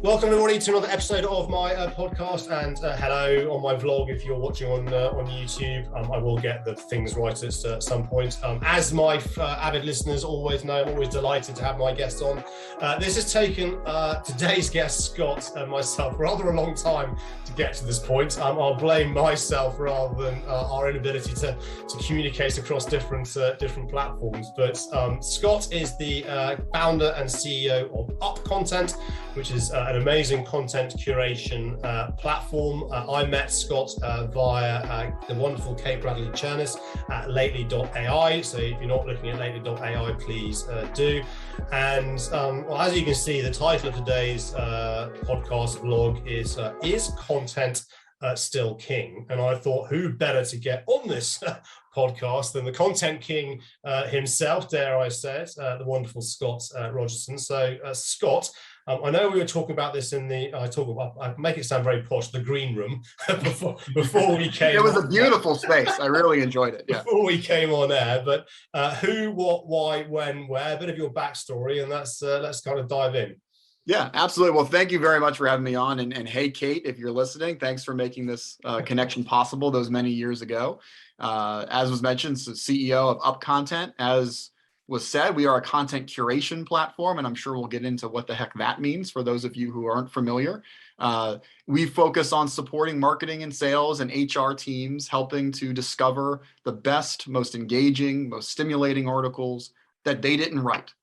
Welcome everybody to another episode of my podcast, and hello on my vlog if you're watching on YouTube. I will get the things right at some point. As my avid listeners always know, I'm always delighted to have my guests on. This has taken today's guest, Scott, and myself rather a long time to get to this point. I'll blame myself rather than our inability to communicate across different platforms. But Scott is the founder and CEO of UpContent, which is an amazing content curation platform. I met Scott via the wonderful Kate Bradley Chernis at lately.ai. So if you're not looking at lately.ai, please do. And well, as you can see, the title of today's podcast vlog is Content Still King? And I thought, who better to get on this podcast than the content king himself, dare I say it, the wonderful Scott Rogerson. So Scott, I know we were talking about this in I make it sound very posh, the green room, before we came. It was a beautiful space. I really enjoyed it. Yeah. Before we came on air, but who, what, why, when, where, a bit of your backstory, and let's kind of dive in. Yeah, absolutely. Well, thank you very much for having me on. And hey, Kate, if you're listening, thanks for making this connection possible those many years ago. As was mentioned, so CEO of UpContent. As was said, we are a content curation platform, and I'm sure we'll get into what the heck that means for those of you who aren't familiar. We focus on supporting marketing and sales and HR teams, helping to discover the best, most engaging, most stimulating articles that they didn't write,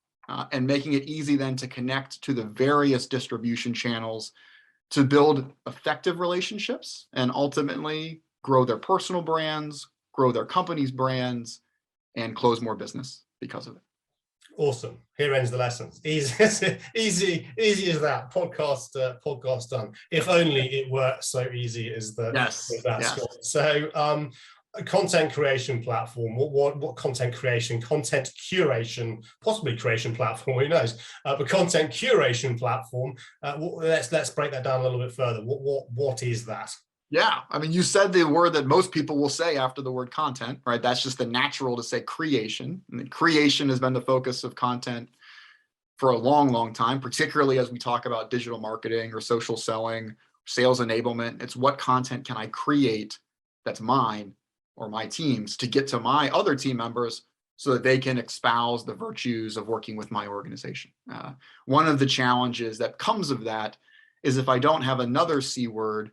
and making it easy then to connect to the various distribution channels to build effective relationships and ultimately grow their personal brands, grow their company's brands, and close more business because of it. Awesome. Here ends the lesson. Easy as that. Podcast done. If only it were so easy as that. Yes. Scott. So a content creation platform. What content creation, content curation, possibly creation platform, who knows? But content curation platform. Let's break that down a little bit further. What is that? Yeah, I mean, you said the word that most people will say after the word content, right? That's just the natural to say creation. And creation has been the focus of content for a long, long time, particularly as we talk about digital marketing or social selling, sales enablement. It's what content can I create that's mine or my team's to get to my other team members so that they can espouse the virtues of working with my organization. One of the challenges that comes of that is if I don't have another C word,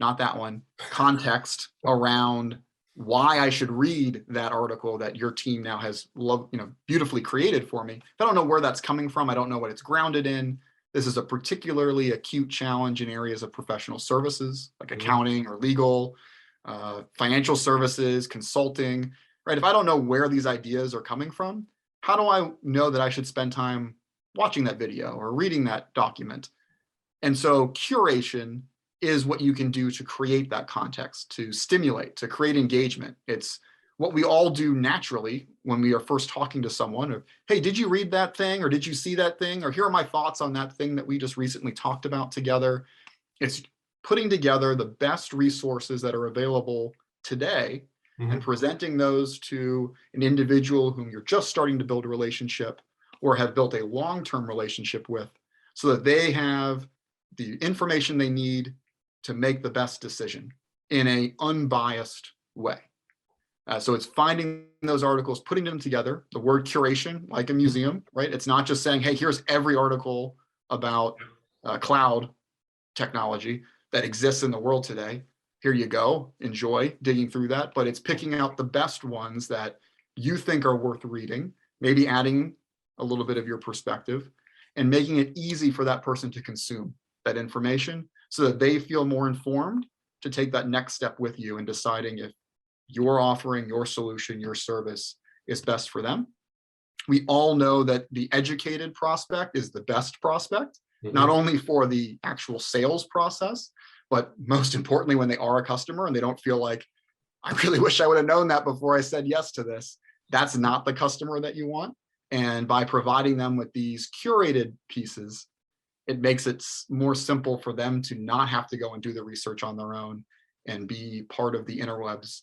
not that one, context around why I should read that article that your team now has beautifully created for me. If I don't know where that's coming from, I don't know what it's grounded in. This is a particularly acute challenge in areas of professional services like accounting or legal, financial services, consulting, right? If I don't know where these ideas are coming from, how do I know that I should spend time watching that video or reading that document? And so curation is what you can do to create that context, to stimulate, to create engagement. It's what we all do naturally when we are first talking to someone of, hey, did you read that thing? Or did you see that thing? Or here are my thoughts on that thing that we just recently talked about together. It's putting together the best resources that are available today and presenting those to an individual whom you're just starting to build a relationship or have built a long-term relationship with so that they have the information they need to make the best decision in an unbiased way. So it's finding those articles, putting them together, the word curation, like a museum, right? It's not just saying, hey, here's every article about cloud technology that exists in the world today. Here you go, enjoy digging through that. But it's picking out the best ones that you think are worth reading, maybe adding a little bit of your perspective and making it easy for that person to consume that information so that they feel more informed to take that next step with you in deciding if your offering, your solution, your service is best for them. We all know that the educated prospect is the best prospect, not only for the actual sales process, but most importantly, when they are a customer and they don't feel like, I really wish I would have known that before I said yes to this. That's not the customer that you want. And by providing them with these curated pieces, it makes it more simple for them to not have to go and do the research on their own and be part of the interwebs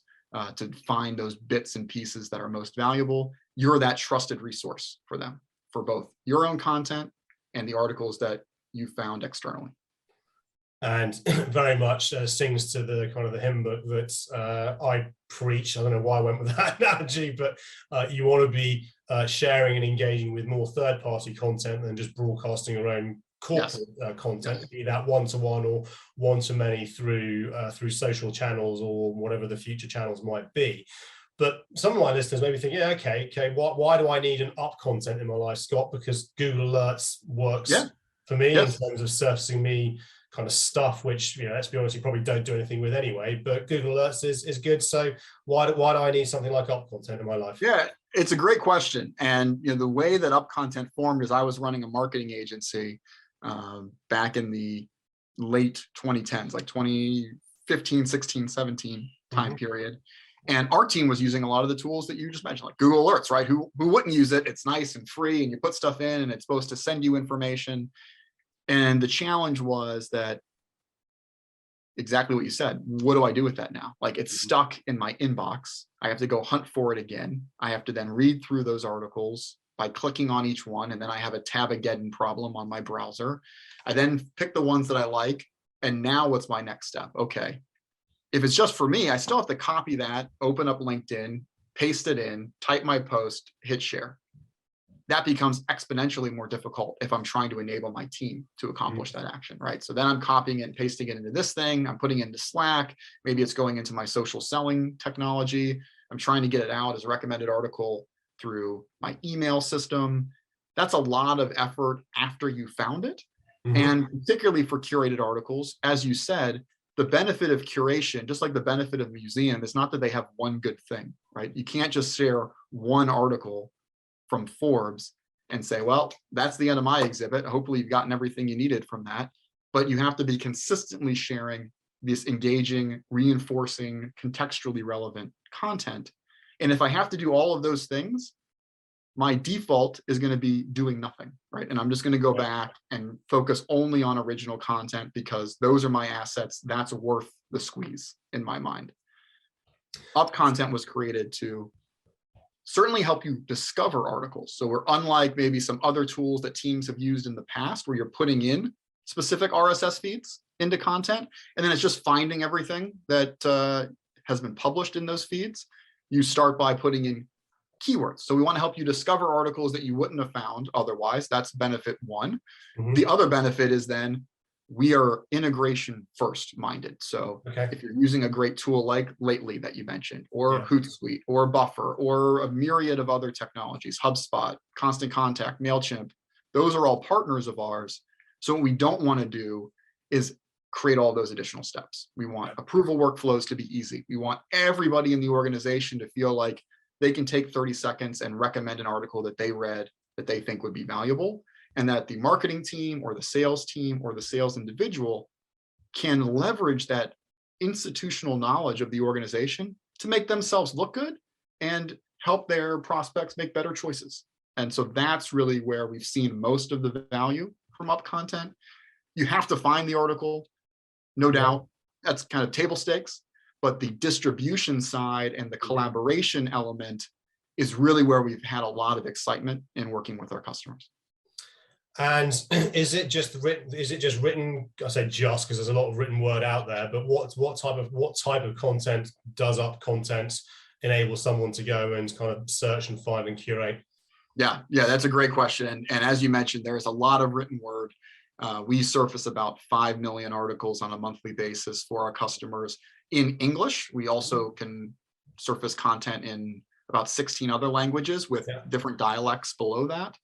to find those bits and pieces that are most valuable. You're that trusted resource for them, for both your own content and the articles that you found externally. And very much sings to the kind of the hymn book that I preach. I don't know why I went with that analogy, but you want to be sharing and engaging with more third-party content than just broadcasting your own corporate content, be that one-to-one or one-to-many through social channels or whatever the future channels might be. But some of my listeners may be thinking, okay, why do I need an UpContent in my life, Scott? Because Google Alerts works for me in terms of surfacing me kind of stuff, which, let's be honest, you probably don't do anything with anyway, but Google Alerts is good. So why do I need something like UpContent in my life? Yeah, it's a great question. And the way that UpContent formed is I was running a marketing agency back in the late 2010s, like 2015, 16, 17 time period. And our team was using a lot of the tools that you just mentioned, like Google Alerts, right? Who wouldn't use it? It's nice and free, and you put stuff in and it's supposed to send you information. And the challenge was that exactly what you said. What do I do with that now? Like, it's stuck in my inbox. I have to go hunt for it again. I have to then read through those articles by clicking on each one. And then I have a Tabageddon problem on my browser. I then pick the ones that I like. And now what's my next step? Okay. If it's just for me, I still have to copy that, open up LinkedIn, paste it in, type my post, hit share. That becomes exponentially more difficult if I'm trying to enable my team to accomplish that action, right? So then I'm copying it and pasting it into this thing. I'm putting it into Slack. Maybe it's going into my social selling technology. I'm trying to get it out as a recommended article through my email system. That's a lot of effort after you found it. And particularly for curated articles, as you said, the benefit of curation, just like the benefit of a museum, is not that they have one good thing, right? You can't just share one article from Forbes and say, well, that's the end of my exhibit. Hopefully you've gotten everything you needed from that. But you have to be consistently sharing this engaging, reinforcing, contextually relevant content. And if I have to do all of those things, my default is going to be doing nothing, right? And I'm just going to go back and focus only on original content because those are my assets. That's worth the squeeze in my mind. UpContent was created to certainly help you discover articles. So we're unlike maybe some other tools that teams have used in the past where you're putting in specific RSS feeds into content, and then it's just finding everything that has been published in those feeds. You start by putting in keywords. So we want to help you discover articles that you wouldn't have found otherwise. That's benefit one. The other benefit is then we are integration first minded. So if you're using a great tool like Lately that you mentioned, or Hootsuite, or Buffer, or a myriad of other technologies, HubSpot, Constant Contact, MailChimp, those are all partners of ours. So what we don't want to do is create all those additional steps. We want approval workflows to be easy. We want everybody in the organization to feel like they can take 30 seconds and recommend an article that they read that they think would be valuable, and that the marketing team or the sales team or the sales individual can leverage that institutional knowledge of the organization to make themselves look good and help their prospects make better choices. And so that's really where we've seen most of the value from UpContent. You have to find the article, no doubt. That's kind of table stakes. But the distribution side and the collaboration element is really where we've had a lot of excitement in working with our customers. And is it just written? I say just because there's a lot of written word out there. But what type of content does UpContent enable someone to go and kind of search and find and curate? Yeah, that's a great question. And as you mentioned, there's a lot of written word. We surface about 5 million articles on a monthly basis for our customers in English. We also can surface content in about 16 other languages with different dialects below that.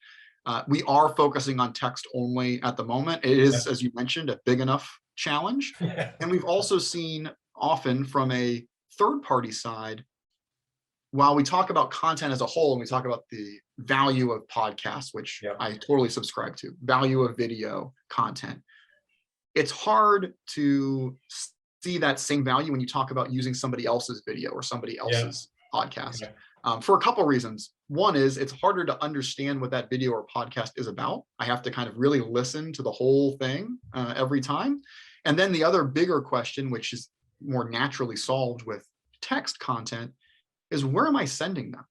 We are focusing on text only at the moment. It is, as you mentioned, a big enough challenge. And we've also seen often from a third-party side, while we talk about content as a whole and we talk about the value of podcasts, which I totally subscribe to, value of video content, it's hard to see that same value when you talk about using somebody else's video or somebody else's podcast. For a couple of reasons. One is it's harder to understand what that video or podcast is about. I have to kind of really listen to the whole thing every time. And then the other bigger question, which is more naturally solved with text content, is where am I sending them?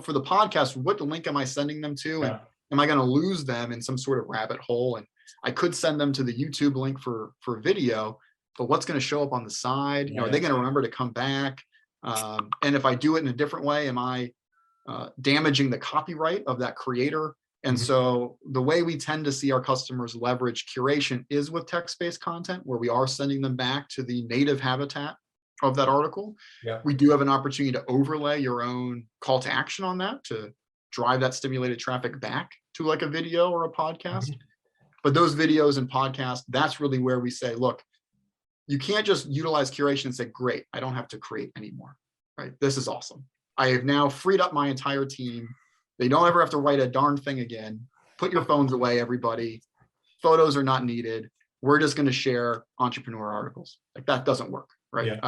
For the podcast, what link am I sending them to? And am I going to lose them in some sort of rabbit hole? And I could send them to the YouTube link for video, but what's going to show up on the side? Are they going to remember to come back? And if I do it in a different way, am I damaging the copyright of that creator? And so the way we tend to see our customers leverage curation is with text-based content, where we are sending them back to the native habitat of that article. We do have an opportunity to overlay your own call to action on that to drive that stimulated traffic back to like a video or a podcast. But those videos and podcasts, that's really where we say, look, you can't just utilize curation and say, great, I don't have to create anymore, right? This is awesome. I have now freed up my entire team. They don't ever have to write a darn thing again. Put your phones away, everybody. Photos are not needed. We're just going to share entrepreneur articles. Like that doesn't work, right?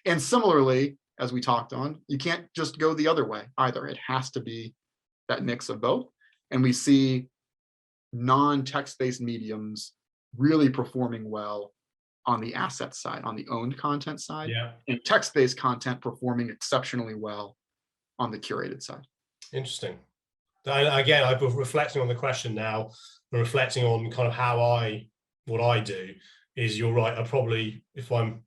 And similarly, as we talked on, you can't just go the other way either. It has to be that mix of both. And we see non-text-based mediums really performing well on the asset side, on the owned content side, and text-based content performing exceptionally well on the curated side. Interesting. Again, I've been reflecting on the question now, and reflecting on kind of what I do is, you're right. I probably, if I'm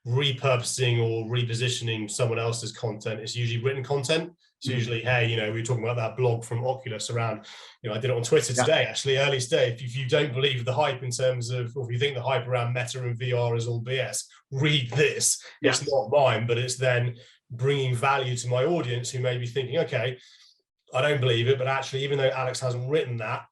repurposing or repositioning someone else's content, it's usually written content. It's usually, hey, we were talking about that blog from Oculus around, I did it on Twitter today, actually, early today. If you don't believe the hype in terms of, or if you think the hype around Meta and VR is all BS, read this. It's not mine, but it's then bringing value to my audience who may be thinking, okay, I don't believe it, but actually, even though Alex hasn't written that,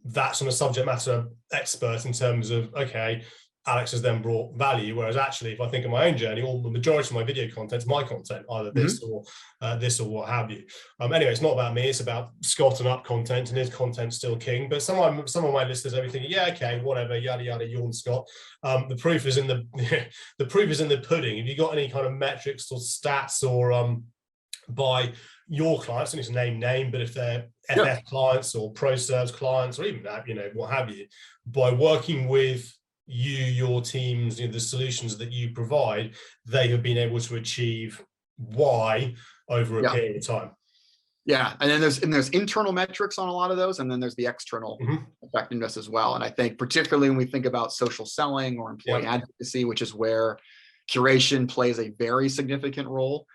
that's on a subject matter expert in terms of, okay, Alex has then brought value. Whereas actually, if I think of my own journey, all the majority of my video content is my content, either this or what have you. Anyway, it's not about me. It's about Scott and UpContent, and his content's still king. But some of my listeners are thinking, yeah, okay, whatever, yada yada, yawn, Scott. The proof is in the the proof is in the pudding. Have you got any kind of metrics or stats or by your clients, and it's a name, but if they're FF clients or ProServes clients, or even that, what have you, by working with your teams, the solutions that you provide, they have been able to achieve Y over a period of time. And then there's internal metrics on a lot of those, and then there's the external effectiveness as well. And I think particularly when we think about social selling or employee advocacy, which is where curation plays a very significant role.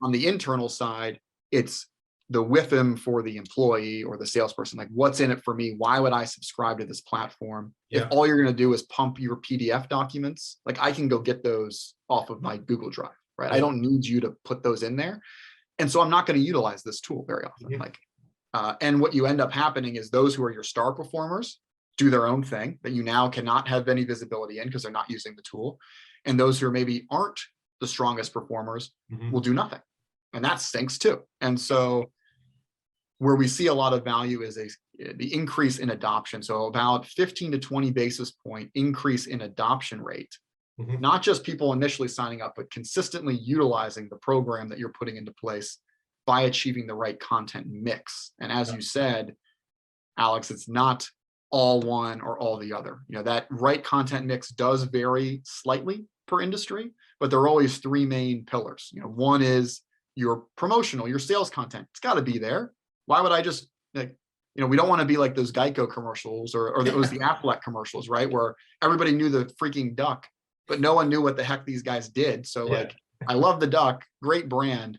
On the internal side, it's the WIFM for the employee or the salesperson. Like, what's in it for me? Why would I subscribe to this platform? If all you're going to do is pump your PDF documents, like I can go get those off of my Google Drive, right? I don't need you to put those in there. And so I'm not going to utilize this tool very often. And what you end up happening is those who are your star performers do their own thing that you now cannot have any visibility in because they're not using the tool. And those who maybe aren't the strongest performers will do nothing. And that stinks too. And so where we see a lot of value is the increase in adoption. So about 15 to 20 basis point increase in adoption rate, not just people initially signing up, but consistently utilizing the program that you're putting into place by achieving the right content mix. And as you said, Alex, it's not all one or all the other. That right content mix does vary slightly per industry, but there are always three main pillars. One is your promotional, your sales content. It's got to be there. Why would I just we don't want to be like those Geico commercials or it was the Affleck commercials, right? Where everybody knew the freaking duck, but no one knew what the heck these guys did. So I love the duck, great brand.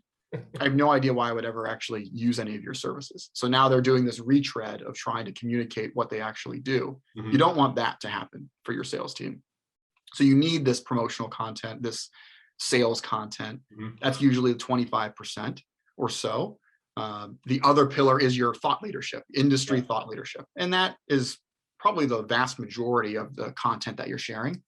I have no idea why I would ever actually use any of your services. So now they're doing this retread of trying to communicate what they actually do. You don't want that to happen for your sales team. So you need this promotional content, this sales content. That's usually 25% or so. The other pillar is your thought leadership, industry thought leadership. And that is probably the vast majority of the content that you're sharing.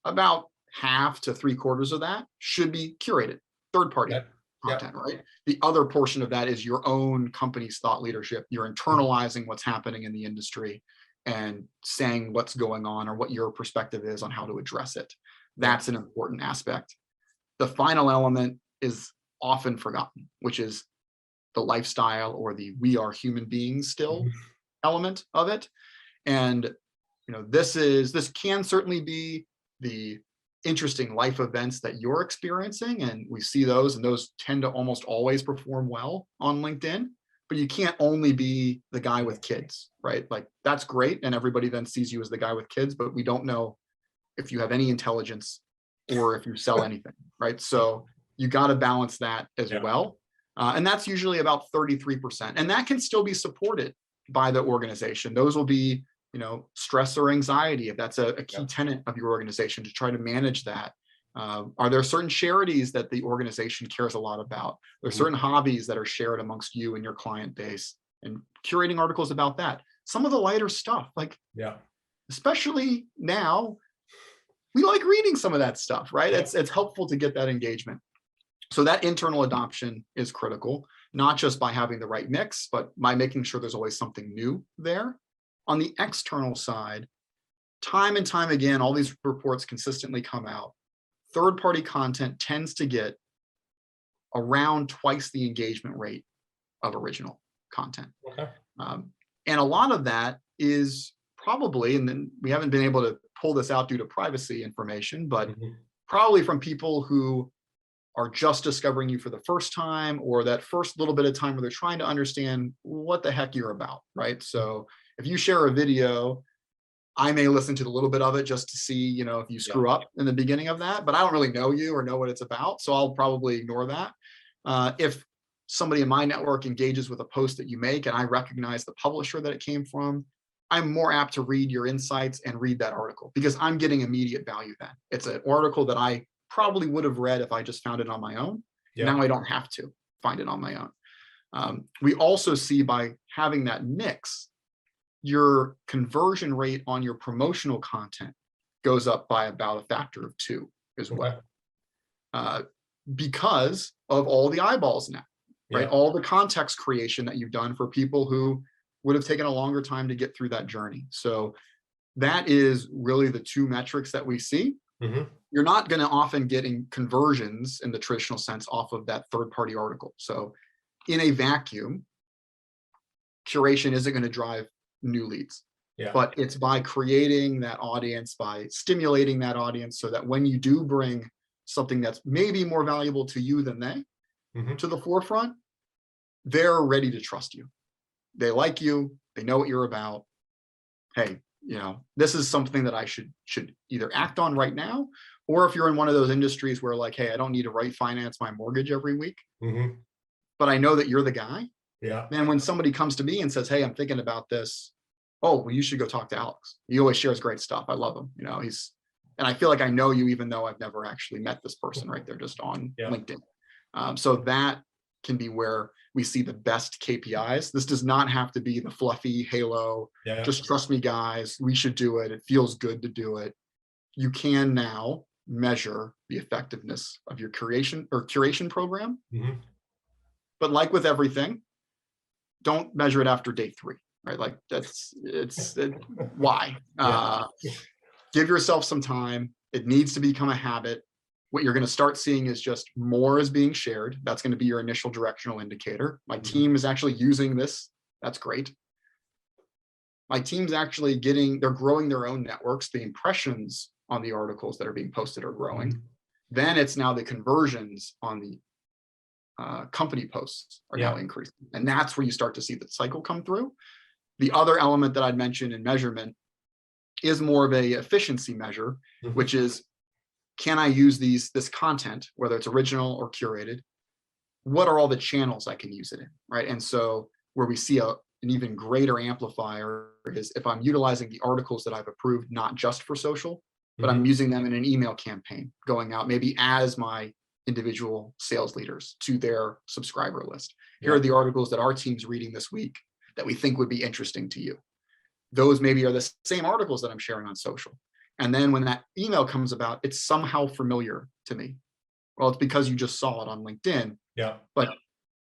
About half to 3/4 of that should be curated, third-party content, right? The other portion of that is your own company's thought leadership. You're internalizing what's happening in the industry and saying what's going on or what your perspective is on how to address it. That's an important aspect. The final element is often forgotten, which is the lifestyle or the we are human beings still element of it. And this can certainly be the interesting life events that you're experiencing, and we see those, and those tend to almost always perform well on LinkedIn. but you can't only be the guy with kids, right? Like that's great. And everybody then sees you as the guy with kids, but we don't know if you have any intelligence or if you sell anything, right? So you got to balance that as well. And that's usually about 33%. And that can still be supported by the organization. Those will be, stress or anxiety, if that's a key tenet of your organization, to try to manage that. Are there certain charities that the organization cares a lot about? There are certain hobbies that are shared amongst you and your client base, and curating articles about that. Some of the lighter stuff, especially now, we like reading some of that stuff, right? It's helpful to get that engagement. So that internal adoption is critical, not just by having the right mix, but by making sure there's always something new there. On the external side, time and time again, all these reports consistently come out. Third-party content tends to get around twice the engagement rate of original content. And a lot of that is probably, and then we haven't been able to pull this out due to privacy information, but probably from people who are just discovering you for the first time, or that first little bit of time where they're trying to understand what the heck you're about, right? So if you share a video, I may listen to a little bit of it just to see, if you screw up in the beginning of that, but I don't really know you or know what it's about. So I'll probably ignore that. If somebody in my network engages with a post that you make and I recognize the publisher that it came from, I'm more apt to read your insights and read that article because I'm getting immediate value then. It's an article that I probably would have read if I just found it on my own. Now I don't have to find it on my own. We also see, by having that mix, your conversion rate on your promotional content goes up by about a factor of 2 as well. Because of all the eyeballs now, right? All the context creation that you've done for people who would have taken a longer time to get through that journey. So that is really the 2 metrics that we see. You're not going to often get conversions in the traditional sense off of that third-party article. So in a vacuum, curation isn't going to drive new leads, but it's by creating that audience, by stimulating that audience, so that when you do bring something that's maybe more valuable to you than they to the forefront, they're ready to trust you. They like you. They know what you're about. Hey, this is something that I should either act on right now, or if you're in one of those industries where like, hey, I don't need to finance my mortgage every week, but I know that you're the guy. And when somebody comes to me and says, hey, I'm thinking about this. Oh, well, you should go talk to Alex. He always shares great stuff. I love him. And I feel like I know you, even though I've never actually met this person, right? They're just on LinkedIn. So that can be where we see the best KPIs. This does not have to be the fluffy halo. Just trust me, guys. We should do it. It feels good to do it. You can now measure the effectiveness of your curation program. But like with everything, don't measure it after day 3, right? Like why? Give yourself some time. It needs to become a habit. What you're going to start seeing is just more is being shared. That's going to be your initial directional indicator. My team is actually using this. That's great. My team's actually they're growing their own networks. The impressions on the articles that are being posted are growing. Then it's now the conversions on the company posts are now increasing. And that's where you start to see the cycle come through. The other element that I'd mentioned in measurement is more of a efficiency measure, which is, can I use this content, whether it's original or curated? What are all the channels I can use it in, right? And so where we see an even greater amplifier is if I'm utilizing the articles that I've approved, not just for social, but I'm using them in an email campaign, going out maybe as my individual sales leaders to their subscriber list. Here are the articles that our team's reading this week that we think would be interesting to you. Those maybe are the same articles that I'm sharing on social. And then when that email comes about, it's somehow familiar to me. Well, it's because you just saw it on LinkedIn. But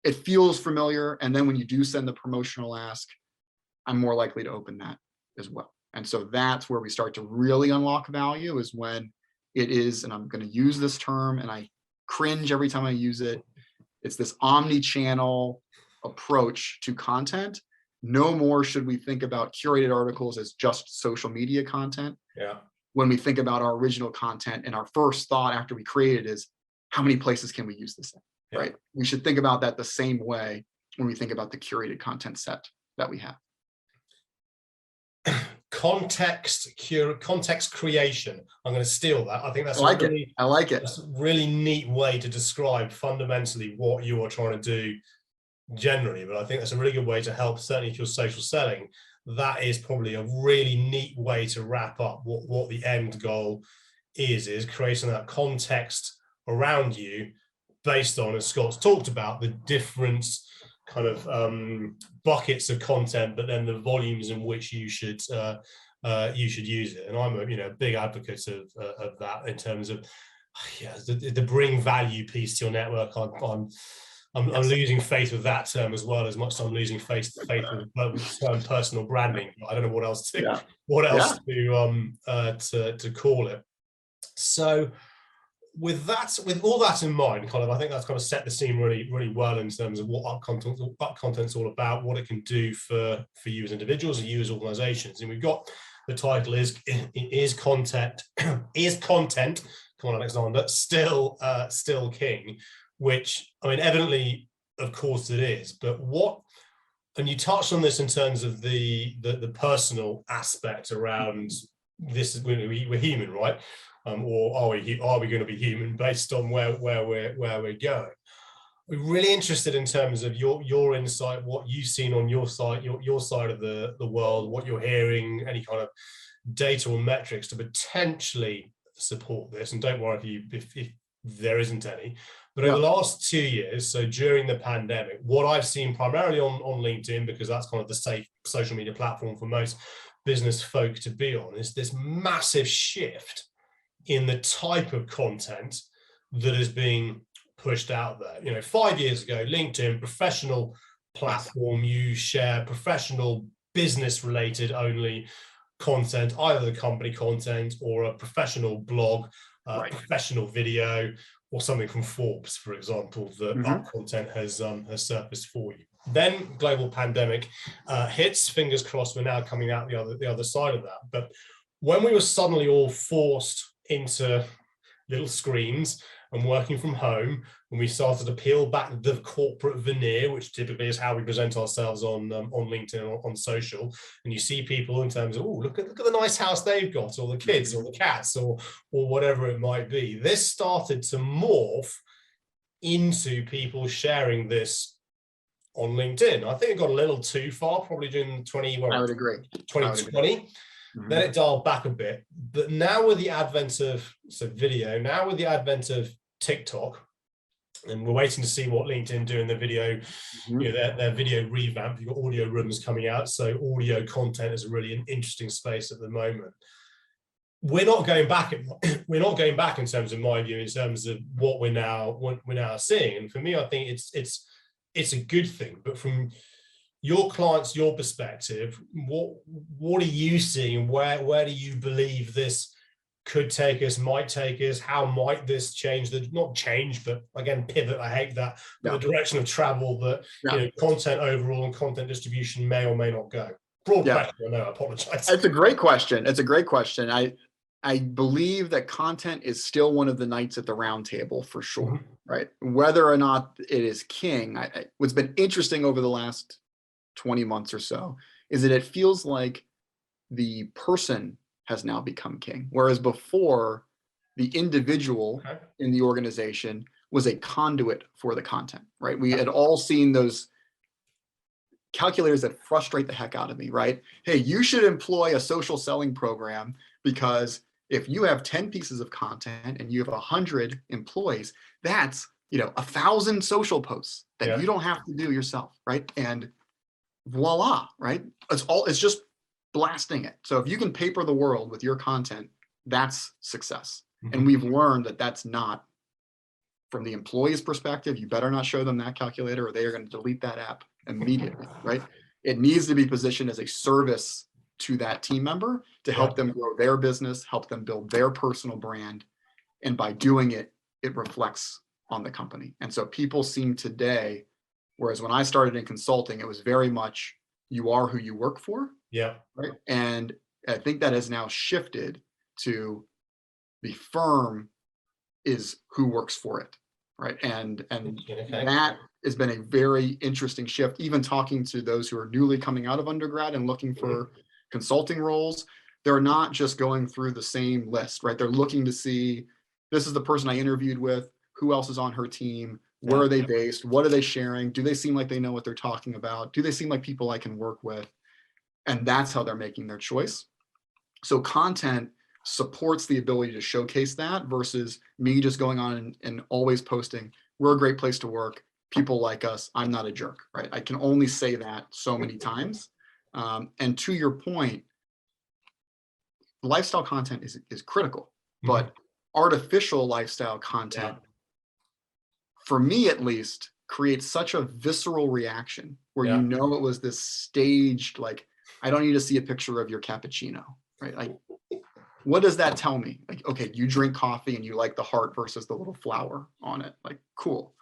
it feels familiar. And then when you do send the promotional ask, I'm more likely to open that as well. And so that's where we start to really unlock value, is when it is, and I'm going to use this term and I cringe every time I use it, it's this omni-channel approach to content. No more should we think about curated articles as just social media content. When we think about our original content, and our first thought after we create it is, how many places can we use this in, right? We should think about that the same way. when we think about the curated content set that we have? Context creation. I'm going to steal that. I think that's I like it. That's a really neat way to describe fundamentally what you are trying to do generally. But I think that's a really good way to help, certainly if you're social selling. That is probably a really neat way to wrap up what the end goal is creating that context around you based on, as Scott's talked about, the different kind of buckets of content, but then the volumes in which you should use it. And I'm a big advocate of that in terms of the bring value piece to your network. I'm losing faith with that term as well, as much as I'm losing faith with the term personal branding. I don't know what else to call it. So with all that in mind, I think that's kind of set the scene really, really well in terms of what UpContent's all about, what it can do for you as individuals and you as organizations. And we've got the title is content, come on, Alexander, still king, which, I mean, evidently, of course it is, but and you touched on this in terms of the personal aspect around this. We're human, right? Or are we going to be human based on where we're going? We're really interested in terms of your insight, what you've seen on your side, your side of the world, what you're hearing, any kind of data or metrics to potentially support this. And don't worry if there isn't any. But over the last 2 years, so during the pandemic, what I've seen primarily on LinkedIn, because that's kind of the safe social media platform for most business folk to be on, is this massive shift in the type of content that is being pushed out there. 5 years ago, LinkedIn, professional platform, you share professional business related only content, either the company content or a professional blog, professional video, or something from Forbes, for example, that UpContent has surfaced for you. Then global pandemic hits. Fingers crossed, we're now coming out the other side of that. But when we were suddenly all forced into little screens and working from home, when we started to peel back the corporate veneer, which typically is how we present ourselves on LinkedIn or on social, and you see people in terms of, oh, look at the nice house they've got, or the kids, or the cats, or whatever it might be. This started to morph into people sharing this on LinkedIn. I think it got a little too far, probably during 2020. Then it dialed back a bit. But now with the advent of video, now with the advent of TikTok, and we're waiting to see what LinkedIn do in the video, their video revamp. You've got audio rooms coming out, so audio content is really an interesting space at the moment. We're not going back in terms of my view, in terms of what we're now seeing. And for me, I think it's a good thing. But from your clients, your perspective, what are you seeing? Where do you believe this could take us, might take us? How might this change? Not change, but again, pivot. I hate that. The direction of travel that content overall and content distribution may or may not go. Broad question. I know. I apologize. It's a great question. I believe that content is still one of the knights at the round table for sure, right? Whether or not it is king. What's been interesting over the last 20 months or so is that it feels like the person has now become king, whereas before the individual in the organization was a conduit for the content, right? We had all seen those calculators that frustrate the heck out of me, right? Hey, you should employ a social selling program because if you have 10 pieces of content and you have 100 employees, that's 1,000 social posts that you don't have to do yourself, right? And voila, right? It's just blasting it. So if you can paper the world with your content, that's success. And we've learned that that's not, from the employee's perspective, you better not show them that calculator or they are going to delete that app immediately, right? It needs to be positioned as a service to that team member to help them grow their business, help them build their personal brand. And by doing it, it reflects on the company. And so people seem today, whereas when I started in consulting, it was very much you are who you work for. Yeah. Right. And I think that has now shifted to the firm is who works for it. right? And Okay. that has been a very interesting shift. Even talking to those who are newly coming out of undergrad and looking for consulting roles, they're not just going through the same list, right? They're looking to see, this is the person I interviewed with, who else is on her team, where are they based, what are they sharing, do they seem like they know what they're talking about, do they seem like people I can work with? And that's how they're making their choice. So content supports the ability to showcase that versus me just going on and always posting, we're a great place to work, people like us, I'm not a jerk, right? I can only say that so many times. And to your point, lifestyle content is critical, but artificial lifestyle content, for me at least, creates such a visceral reaction where you know it was this staged, like, I don't need to see a picture of your cappuccino, right? Like, what does that tell me? Like, okay, you drink coffee and you like the heart versus the little flower on it. Like, cool.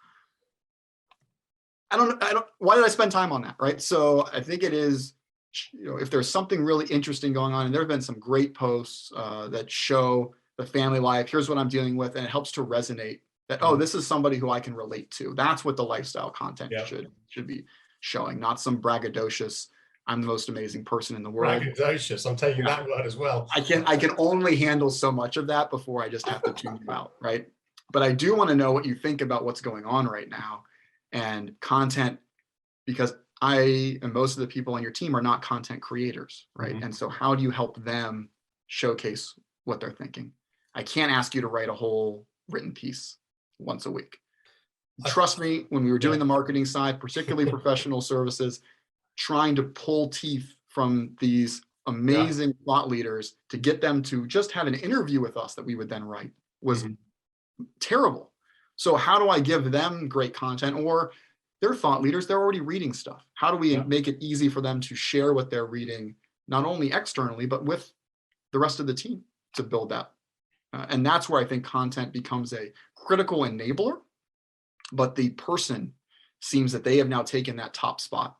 I don't, why did I spend time on that, right? So I think it is, you know, if there's something really interesting going on, and there have been some great posts that show the family life, here's what I'm dealing with, and it helps to resonate that, oh, this is somebody who I can relate to. That's what the lifestyle content should be showing, not some braggadocious, I'm the most amazing person in the world. Braggadocious, I'm taking that word as well. I can only handle so much of that before I just have to tune you out, right? But I do want to know what you think about what's going on right now and content, because I and most of the people on your team are not content creators, right? And so how do you help them showcase what they're thinking? I can't ask you to write a whole written piece once a week. Trust me, when we were doing the marketing side, particularly professional services, trying to pull teeth from these amazing thought leaders to get them to just have an interview with us that we would then write was terrible. So how do I give them great content? Or they're thought leaders, they're already reading stuff. How do we make it easy for them to share what they're reading, not only externally, but with the rest of the team to build that? And that's where I think content becomes a critical enabler, but the person seems that they have now taken that top spot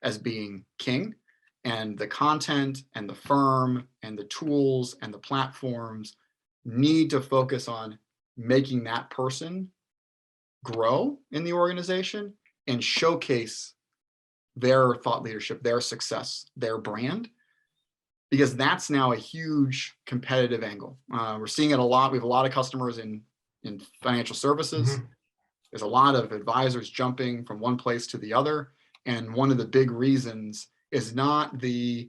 as being king, and the content and the firm and the tools and the platforms need to focus on making that person grow in the organization and showcase their thought leadership, their success, their brand, because that's now a huge competitive angle. We're seeing it a lot. We have a lot of customers in financial services. There's a lot of advisors jumping from one place to the other. And one of the big reasons is not the,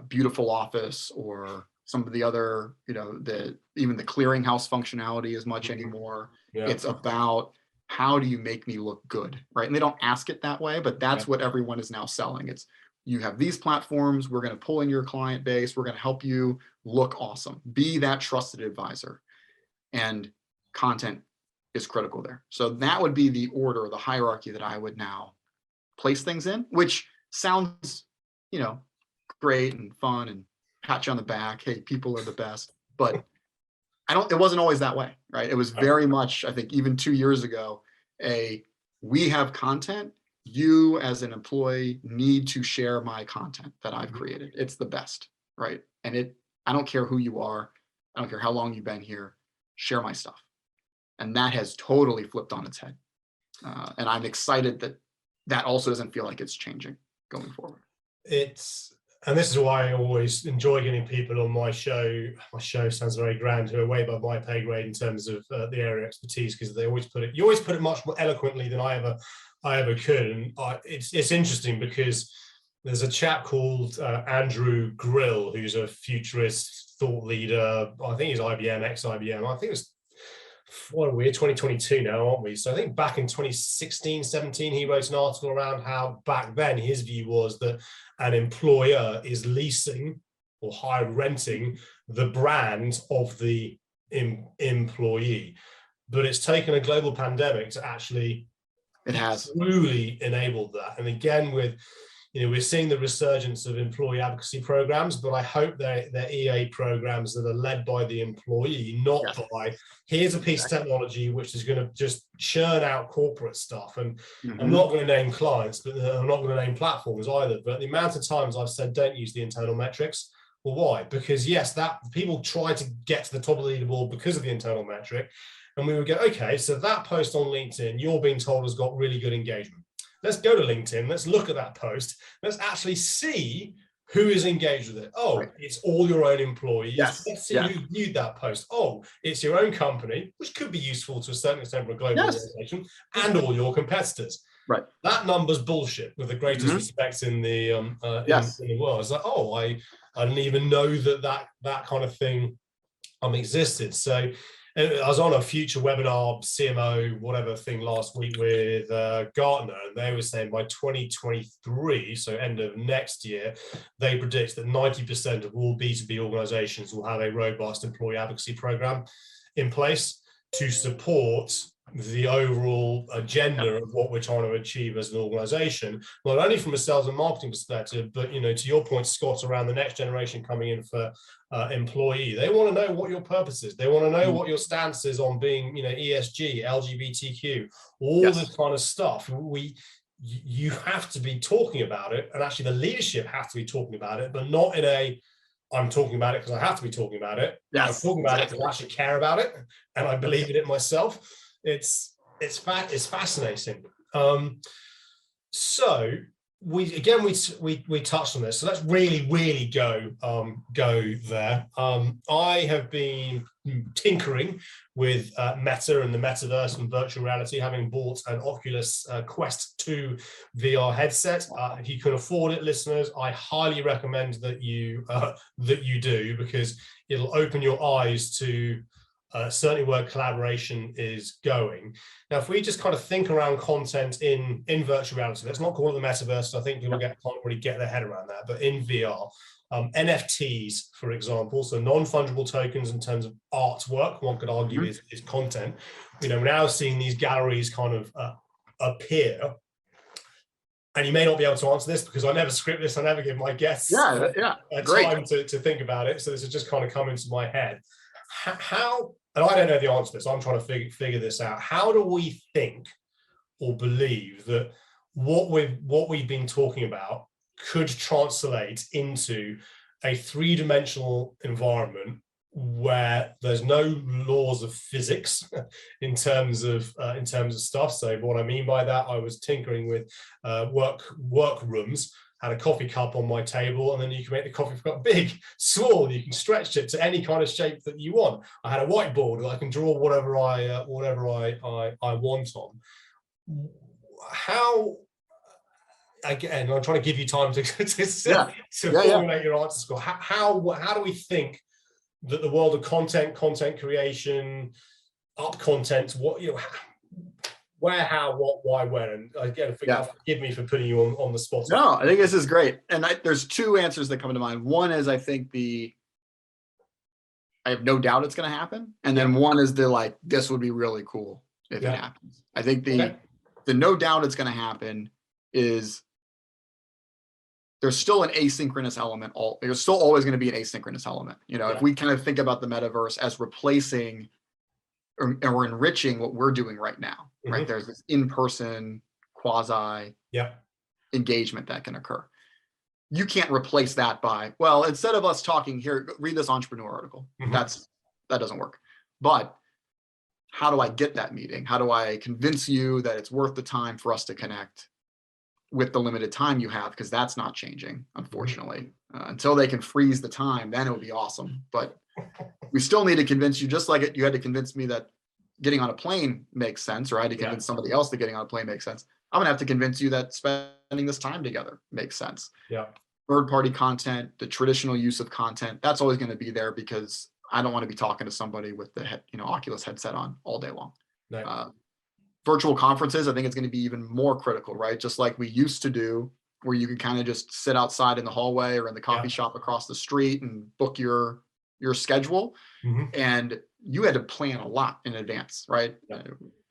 beautiful office or some of the other, even the clearinghouse functionality as much anymore. It's about, how do you make me look good, right? And they don't ask it that way, but that's what everyone is now selling. It's, you have these platforms, we're going to pull in your client base, we're going to help you look awesome, be that trusted advisor, and content is critical there. So that would be the order, the hierarchy that I would now place things in, which sounds, great and fun and pat you on the back. Hey, people are the best, but it wasn't always that way, right? It was very much, I think even 2 years ago, we have content, you as an employee need to share my content that I've created. It's the best, right? And I don't care who you are. I don't care how long you've been here, share my stuff. And that has totally flipped on its head. And I'm excited that also doesn't feel like it's changing going forward. And this is why I always enjoy getting people on my show. My show sounds very grand, who are way above my pay grade in terms of the area of expertise, because you always put it much more eloquently than I ever could. And it's interesting because there's a chap called Andrew Grill, who's a futurist thought leader. I think he's IBM, ex-IBM. I think it's, what are we, 2022 now, aren't we? So I think back in 2016, 17, he wrote an article around how back then his view was that an employer is leasing or renting the brand of the employee. But it's taken a global pandemic to actually truly enable that. And again, we're seeing the resurgence of employee advocacy programs, but I hope they're EA programs that are led by the employee, not by, here's a piece of technology which is going to just churn out corporate stuff. And I'm not going to name clients, but I'm not going to name platforms either. But the amount of times I've said, don't use the internal metrics. Well, why? Because yes, that people try to get to the top of the leaderboard because of the internal metric. And we would go, okay, so that post on LinkedIn, you're being told has got really good engagement. Let's go to LinkedIn. Let's look at that post. Let's actually see who is engaged with it. Oh, right. It's all your own employees. Yes. Let's see who viewed that post. Oh, it's your own company, which could be useful to a certain extent for a global organization, and all your competitors. Right. That number's bullshit, with the greatest respect in the in the world. It's like, oh, I didn't even know that kind of thing existed. So I was on a future webinar, CMO, whatever thing last week with Gartner, and they were saying by 2023, so end of next year, they predict that 90% of all B2B organizations will have a robust employee advocacy program in place to support the overall agenda of what we're trying to achieve as an organization, not only from a sales and marketing perspective, but, you know, to your point, Scott, around the next generation coming in for employee. They want to know what your purpose is. They want to know what your stance is on being, you know, ESG, LGBTQ, all this kind of stuff. You have to be talking about it, and actually the leadership have to be talking about it, but not in a I'm talking about it because I have to be talking about it. I'm talking about it because I actually care about it and I believe in it myself. It's fascinating. So we touched on this. So let's really go there. I have been tinkering with Meta and the Metaverse and virtual reality, having bought an Oculus Quest 2 VR headset. If you can afford it, listeners, I highly recommend that you do, because it'll open your eyes to certainly where collaboration is going. Now, if we just kind of think around content in virtual reality, let's not call it the metaverse. I think people can't really get their head around that, but in VR, NFTs, for example, so non-fungible tokens in terms of artwork, one could argue is content. You know, we're now seeing these galleries kind of appear. And you may not be able to answer this because I never script this. I never give my guests time to think about it. So this has just kind of come into my head. How, and I don't know the answer to this, I'm trying to figure this out. How do we think or believe that what we've been talking about could translate into a three-dimensional environment where there's no laws of physics in terms of stuff? So what I mean by that, I was tinkering with work rooms, had a coffee cup on my table, and then you can make the coffee cup big, small, you can stretch it to any kind of shape that you want. I had a whiteboard that I can draw whatever I want on. How, again, I'm trying to give you time to formulate your answer, Scott. How do we think that the world of content creation, UpContent, what, you know, where, how, what, why, when? And again, forgive me for putting you on the spot. No, I think this is great. And there's two answers that come to mind. One is, I think I have no doubt it's going to happen. And then one is this would be really cool if it happens. I think the no doubt it's going to happen is there's still an asynchronous element. There's still always going to be an asynchronous element. You know, if we kind of think about the metaverse as replacing or enriching what we're doing right now, right? There's this in-person quasi engagement that can occur. You can't replace that by, well, instead of us talking here, read this entrepreneur article. That doesn't work. But how do I get that meeting? How do I convince you that it's worth the time for us to connect with the limited time you have? Because that's not changing, unfortunately. Until they can freeze the time, then it would be awesome. But we still need to convince you, just like you had to convince me that getting on a plane makes sense, or I had to convince somebody else that getting on a plane makes sense. I'm gonna have to convince you that spending this time together makes sense. Third-party content, the traditional use of content, that's always going to be there, because I don't want to be talking to somebody with the Oculus headset on all day long. Virtual conferences, I think it's going to be even more critical, right? Just like we used to do, where you could kind of just sit outside in the hallway or in the coffee shop across the street and book your schedule. And you had to plan a lot in advance, right?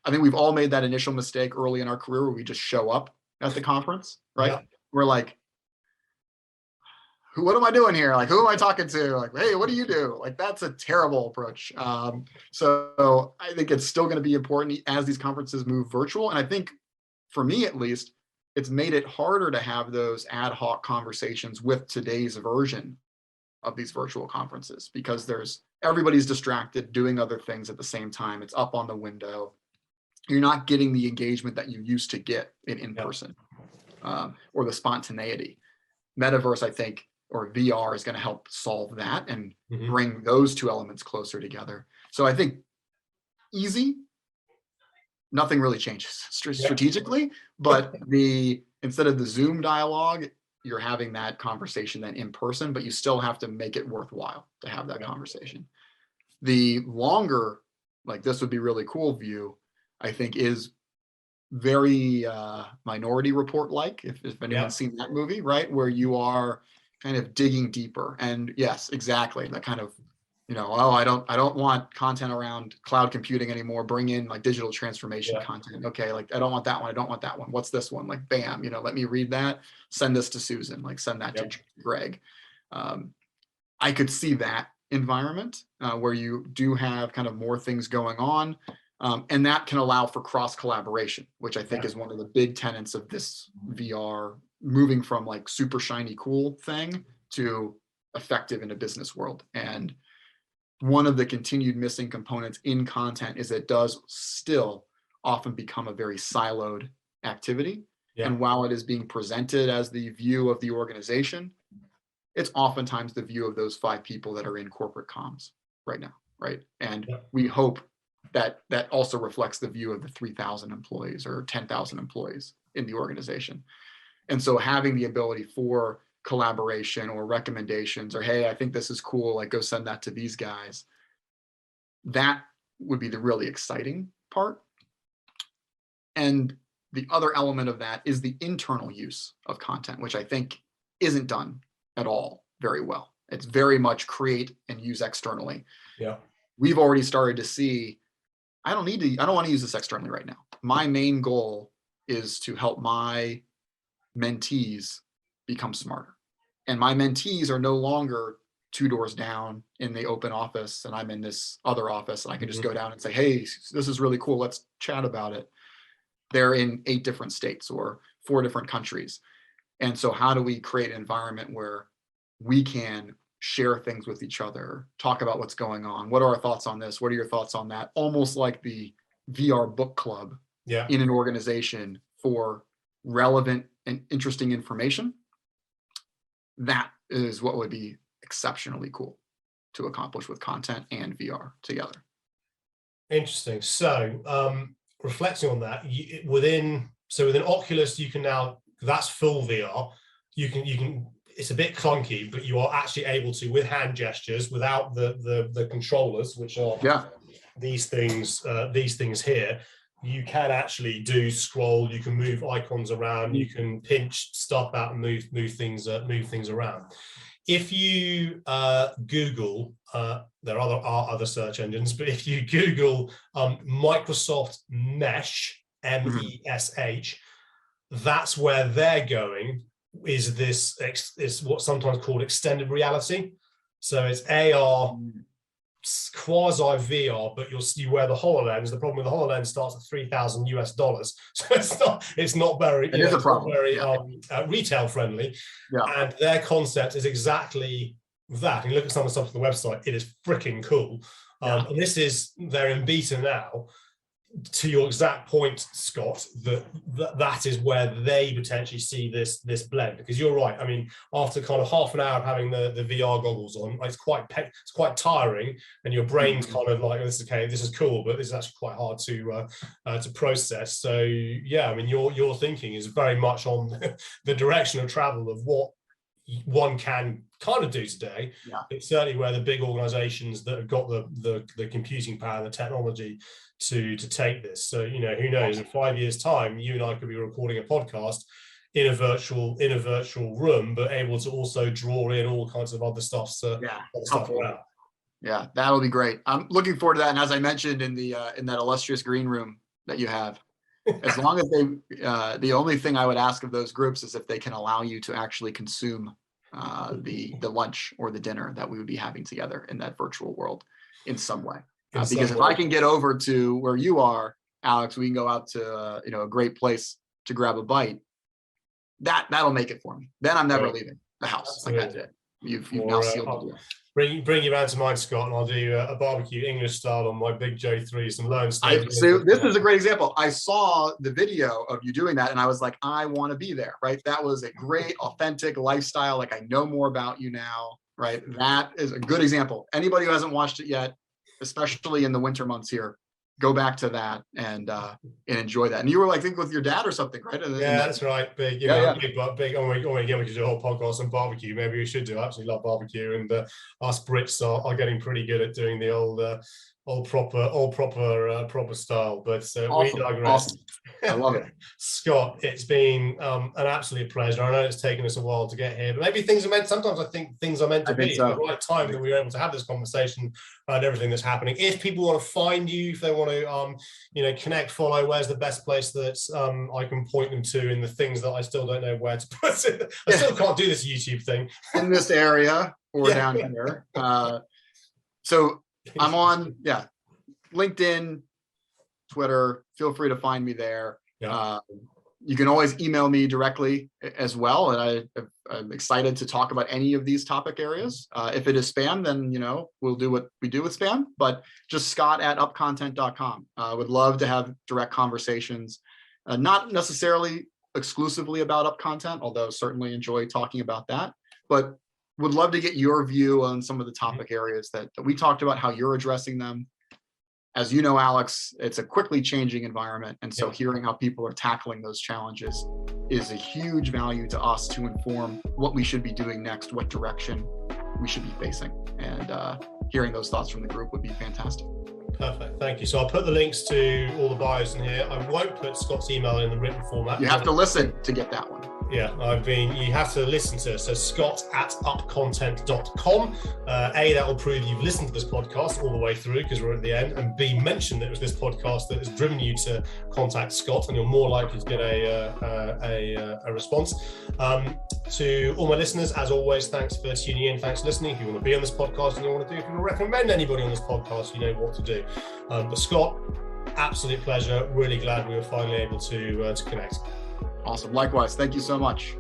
I think we've all made that initial mistake early in our career where we just show up at the conference, right? We're like, what am I doing here? Like, who am I talking to? Like, hey, what do you do? Like, that's a terrible approach. So I think it's still going to be important as these conferences move virtual. And I think, for me at least, it's made it harder to have those ad hoc conversations with today's version of these virtual conferences, because there's everybody's distracted doing other things at the same time. It's up on the window. You're not getting the engagement that you used to get in person, or the spontaneity. Metaverse, I think, or VR is going to help solve that and bring those two elements closer together. So I think easy, nothing really changes strategically, but instead of the Zoom dialogue, you're having that conversation then in person, but you still have to make it worthwhile to have that conversation. The longer, like this would be really cool view, I think is very Minority Report like, if anyone's seen that movie, right? Where you are kind of digging deeper. And yes, exactly. That kind of, oh, I don't want content around cloud computing anymore. Bring in like digital transformation content. Okay, like I don't want that one. I don't want that one. What's this one? Like bam, let me read that. Send this to Susan. Like send that to Greg. I could see that environment where you do have kind of more things going on. And that can allow for cross collaboration, which I think is one of the big tenets of this VR, moving from like super shiny cool thing to effective in a business world. And one of the continued missing components in content is it does still often become a very siloed activity. And while it is being presented as the view of the organization, it's oftentimes the view of those 5 people that are in corporate comms right now, right? And we hope that also reflects the view of the 3,000 employees or 10,000 employees in the organization. And so having the ability for collaboration or recommendations, or hey, I think this is cool, like go send that to these guys, that would be the really exciting part. And the other element of that is the internal use of content, which I think isn't done at all very well. It's very much create and use externally. We've already started to see, I don't want to use this externally right now. My main goal is to help my mentees become smarter. And my mentees are no longer 2 doors down in the open office and I'm in this other office and I can just go down and say, hey, this is really cool. Let's chat about it. They're in 8 different states or 4 different countries. And so how do we create an environment where we can share things with each other, talk about what's going on? What are our thoughts on this? What are your thoughts on that? Almost like the VR book club in an organization for relevant and interesting information. That is what would be exceptionally cool to accomplish with content and VR together. Interesting. So reflecting on that, within Oculus, you can now, that's full VR. You can. It's a bit clunky, but you are actually able to, with hand gestures, without the controllers, which are these things here. You can actually scroll. You can move icons around. You can pinch stuff out and move things around. If you Google, there are other search engines, but if you Google Microsoft Mesh, MESH, that's where they're going. Is this is what's sometimes called extended reality? So it's AR, quasi VR, but you wear the HoloLens. The problem with the HoloLens starts at $3,000 so it's not very retail friendly. And their concept is exactly that. And you look at some of the stuff on the website, it is freaking cool. And they're in beta now. To your exact point, Scott, that is where they potentially see this blend, because you're right. I mean, after kind of half an hour of having the VR goggles on, it's quite tiring, and your brain's kind of like, this is cool, but this is actually quite hard to process. So yeah, I mean, your thinking is very much on the direction of travel of what one can kind of do today. It's certainly where the big organizations that have got the computing power and the technology to take this. So, who knows, in 5 years' time, you and I could be recording a podcast in a virtual room, but able to also draw in all kinds of other stuff around. Yeah, that'll be great. I'm looking forward to that. And as I mentioned in that illustrious green room that you have, as long as the only thing I would ask of those groups is if they can allow you to actually consume the lunch or the dinner that we would be having together in that virtual world in some way. Because if I can get over to where you are, Alex, we can go out to a great place to grab a bite. That'll make it for me. Then I'm never leaving the house. Like that's it. you've now sealed the deal. Bring you around to mine, Scott, and I'll do a barbecue English style on my big J3, some low and steak. So this is a great example. I saw the video of you doing that and I was like, I want to be there, right? That was a great, authentic lifestyle. Like, I know more about you now, right? That is a good example. Anybody who hasn't watched it yet, especially in the winter months here, go back to that and enjoy that. And you were like, I think with your dad or something, right? That's right. Big, you know, big. Oh, again, we could do a whole podcast on barbecue. Maybe we should do. I absolutely love barbecue, and us Brits are getting pretty good at doing the old proper style. But awesome. We digress. Awesome. I love it. Scott, it's been an absolute pleasure. I know it's taken us a while to get here, but maybe sometimes I think things are meant to be at the right time that we were able to have this conversation and everything that's happening. If people want to find you, if they want to, connect, follow, where's the best place that I can point them to in the things that I still don't know where to put it? I still can't do this YouTube thing. In this area or down here. So I'm on, LinkedIn, Twitter. Feel free to find me there. Yeah. You can always email me directly as well. And I'm excited to talk about any of these topic areas. If it is spam, then, we'll do what we do with spam, but just scott@upcontent.com. Would love to have direct conversations, not necessarily exclusively about UpContent, although certainly enjoy talking about that, but would love to get your view on some of the topic areas that we talked about, how you're addressing them. As you know, Alex, it's a quickly changing environment. And so hearing how people are tackling those challenges is a huge value to us to inform what we should be doing next, what direction we should be facing. And hearing those thoughts from the group would be fantastic. Perfect. Thank you. So I'll put the links to all the bios in here. I won't put Scott's email in the written format. You have to listen to get that one. Yeah, you have to listen to it. So scott@upcontent.com. A, that will prove you've listened to this podcast all the way through because we're at the end. And B, mention that it was this podcast that has driven you to contact Scott, and you're more likely to get a response. To all my listeners, as always, thanks for tuning in. Thanks for listening. If you want to be on this podcast and if you want to recommend anybody on this podcast, you know what to do. But Scott, absolute pleasure. Really glad we were finally able to connect. Awesome. Likewise. Thank you so much.